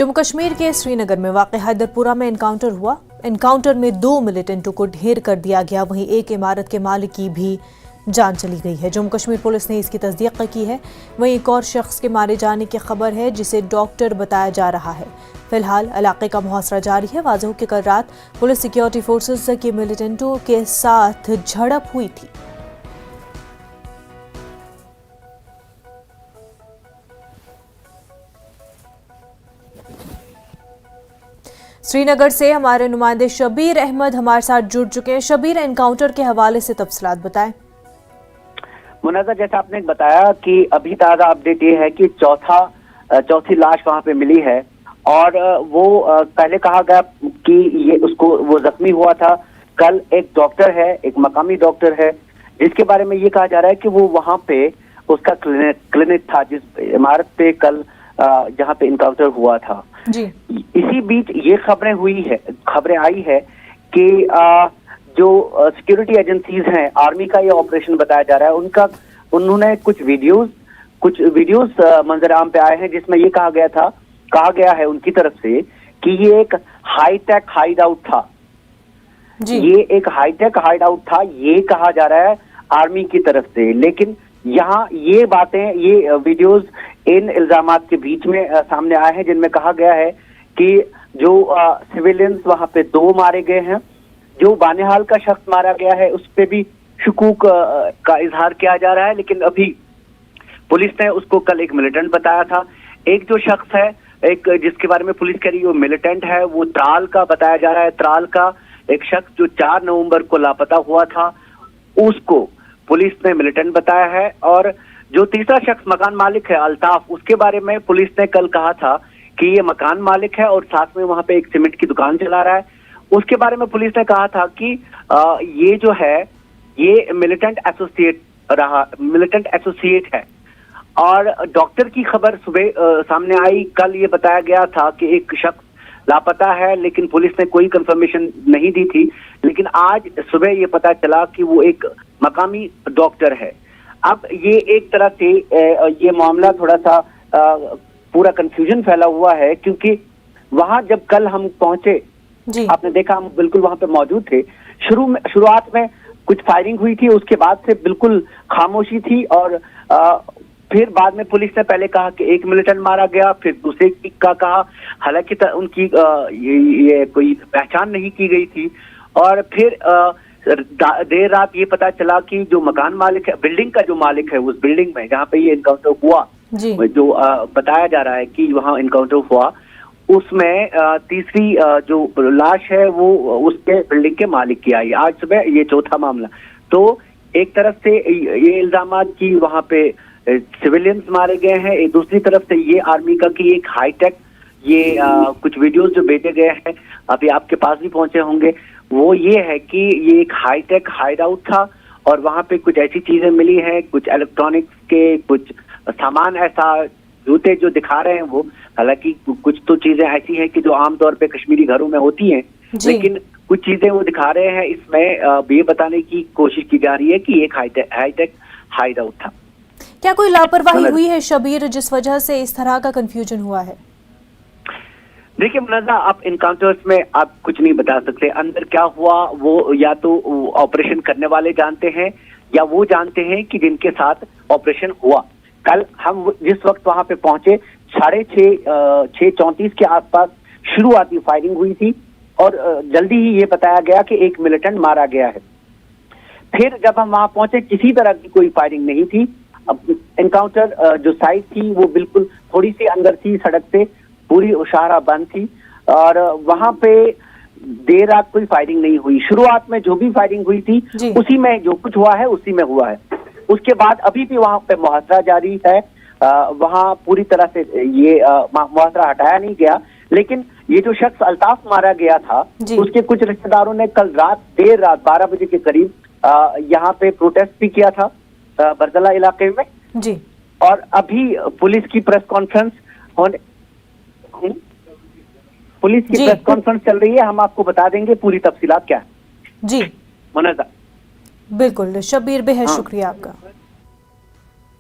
जम्मू कश्मीर के श्रीनगर में वाक़ हैदरपुरा में एनकाउंटर हुआ। एनकाउंटर में 2 मिलिटेंटों को ढेर कर दिया गया। वहीं एक इमारत के मालिक की भी जान चली गई है। जम्मू कश्मीर पुलिस ने इसकी तस्दीक की है। वहीं एक और शख्स के मारे जाने की खबर है जिसे डॉक्टर बताया जा रहा है। फिलहाल इलाके का मुहासरा जारी है। वाज़ेह हो कि कल रात पुलिस सिक्योरिटी फोर्सेस के मिलिटेंटों के साथ झड़प हुई थी। श्रीनगर से हमारे नुमाइंदे शबीर अहमद हमारे साथ जुड़ चुके हैं। शबीर, एनकाउंटर के हवाले से तफसीलात बताएं। मुनज़्ज़र, जैसा आपने बताया कि अभी ताज़ा अपडेट ये है कि चौथी लाश वहां पे मिली है और वो पहले कहा गया कि ये वो जख्मी हुआ था। कल एक डॉक्टर है, एक मकामी डॉक्टर है, जिसके बारे में ये कहा जा रहा है कि वो वहां पे उसका क्लिनिक था जिस इमारत पे कल जहां पे इनकाउंटर हुआ था जी। इसी बीच ये खबरें आई है कि जो सिक्योरिटी एजेंसीज हैं, आर्मी का ये ऑपरेशन बताया जा रहा है, उन्होंने कुछ वीडियोस मंजर आम पे आए हैं जिसमें ये कहा गया है उनकी तरफ से कि ये एक हाईटेक हाइड आउट था जी। ये एक हाईटेक हाइड आउट था, ये कहा जा रहा है आर्मी की तरफ से। लेकिन यहाँ ये वीडियोस इन इल्जामात के बीच में सामने आए हैं जिनमें कहा गया है कि जो सिविलियंस वहां पे 2 मारे गए हैं, जो बानिहाल का शख्स मारा गया है उस पे भी शुकूक का इजहार किया जा रहा है। लेकिन अभी पुलिस ने उसको कल एक मिलिटेंट बताया था। एक जो शख्स है, जिसके बारे में पुलिस कह रही है वो मिलिटेंट है, वो त्राल का बताया जा रहा है। त्राल का एक शख्स जो 4 नवंबर को लापता हुआ था, उसको पुलिस ने मिलिटेंट बताया है। और जो तीसरा शख्स मकान मालिक है अल्ताफ, उसके बारे में पुलिस ने कल कहा था कि ये मकान मालिक है और साथ में वहां पे एक सीमेंट की दुकान चला रहा है। उसके बारे में पुलिस ने कहा था कि ये जो है ये मिलिटेंट एसोसिएट है। और डॉक्टर की खबर सुबह सामने आई। कल ये बताया गया था कि एक शख्स लापता है, लेकिन पुलिस ने कोई कंफर्मेशन नहीं दी थी। लेकिन आज सुबह ये पता चला कि वो एक मकामी डॉक्टर है। अब ये एक तरह से ये मामला थोड़ा सा पूरा कंफ्यूजन फैला हुआ है, क्योंकि वहां जब कल हम पहुंचे जी। आपने देखा, हम बिल्कुल वहां पे मौजूद थे। शुरुआत में कुछ फायरिंग हुई थी, उसके बाद से बिल्कुल खामोशी थी। और फिर बाद में पुलिस ने पहले कहा कि एक मिलिटेंट मारा गया, फिर दूसरे का कहा, हालांकि उनकी ये कोई पहचान नहीं की गई थी। और फिर देर रात ये पता चला कि जो मकान मालिक है, बिल्डिंग का जो मालिक है, उस बिल्डिंग में जहाँ पे ये इनकाउंटर हुआ, जो बताया जा रहा है कि वहाँ इनकाउंटर हुआ, उसमें तीसरी जो लाश है वो उसके बिल्डिंग के मालिक की आई। आज सुबह ये चौथा मामला। तो एक तरफ से ये इल्जामात कि वहाँ पे सिविलियंस मारे गए हैं, एक दूसरी तरफ से ये आर्मी का कि एक हाईटेक कुछ वीडियोस जो भेजे गए हैं, अभी आपके पास भी पहुंचे होंगे, वो ये है कि ये एक हाईटेक हाइड आउट था और वहां पे कुछ ऐसी चीजें मिली हैं, कुछ इलेक्ट्रॉनिक्स के कुछ सामान, ऐसा जूते जो दिखा रहे हैं वो, हालांकि कुछ तो चीजें ऐसी हैं कि जो आमतौर पे कश्मीरी घरों में होती हैं, लेकिन कुछ चीजें वो दिखा रहे हैं। इसमें ये बताने की कोशिश की जा रही है कि एक हाईटेक हाइड आउट था। क्या कोई लापरवाही हुई है शबीर, जिस वजह से इस तरह का कंफ्यूजन हुआ है? देखिए मुनज़्ज़ा, आप इनकाउंटर्स में आप कुछ नहीं बता सकते। अंदर क्या हुआ वो या तो ऑपरेशन करने वाले जानते हैं या वो जानते हैं कि जिनके साथ ऑपरेशन हुआ। कल हम जिस वक्त वहां पे पहुंचे 6:34 के आसपास शुरुआती फायरिंग हुई थी और जल्दी ही ये बताया गया कि एक मिलिटेंट मारा गया है। फिर जब हम वहां पहुंचे किसी तरह की कोई फायरिंग नहीं थी। एनकाउंटर जो साइट थी वो बिल्कुल थोड़ी सी अंदर थी, सड़क से पूरी शाहरा बंद थी और वहां पे देर रात कोई फायरिंग नहीं हुई। शुरुआत में जो भी फायरिंग हुई थी उसी में जो कुछ हुआ है उसी में हुआ है। उसके बाद अभी भी वहां पे मुहासरा जारी है। वहां पूरी तरह से ये मुहासरा हटाया नहीं गया। लेकिन ये जो शख्स अल्ताफ मारा गया था, उसके कुछ रिश्तेदारों ने कल देर रात 12 बजे के करीब यहाँ पे प्रोटेस्ट भी किया था बरदला इलाके में जी। और अभी पुलिस की प्रेस कॉन्फ्रेंस चल रही है। हम आपको बता देंगे पूरी तफसीलात क्या है जी। मुनज़्ज़ा, बिल्कुल शबीर, बेहद शुक्रिया आपका।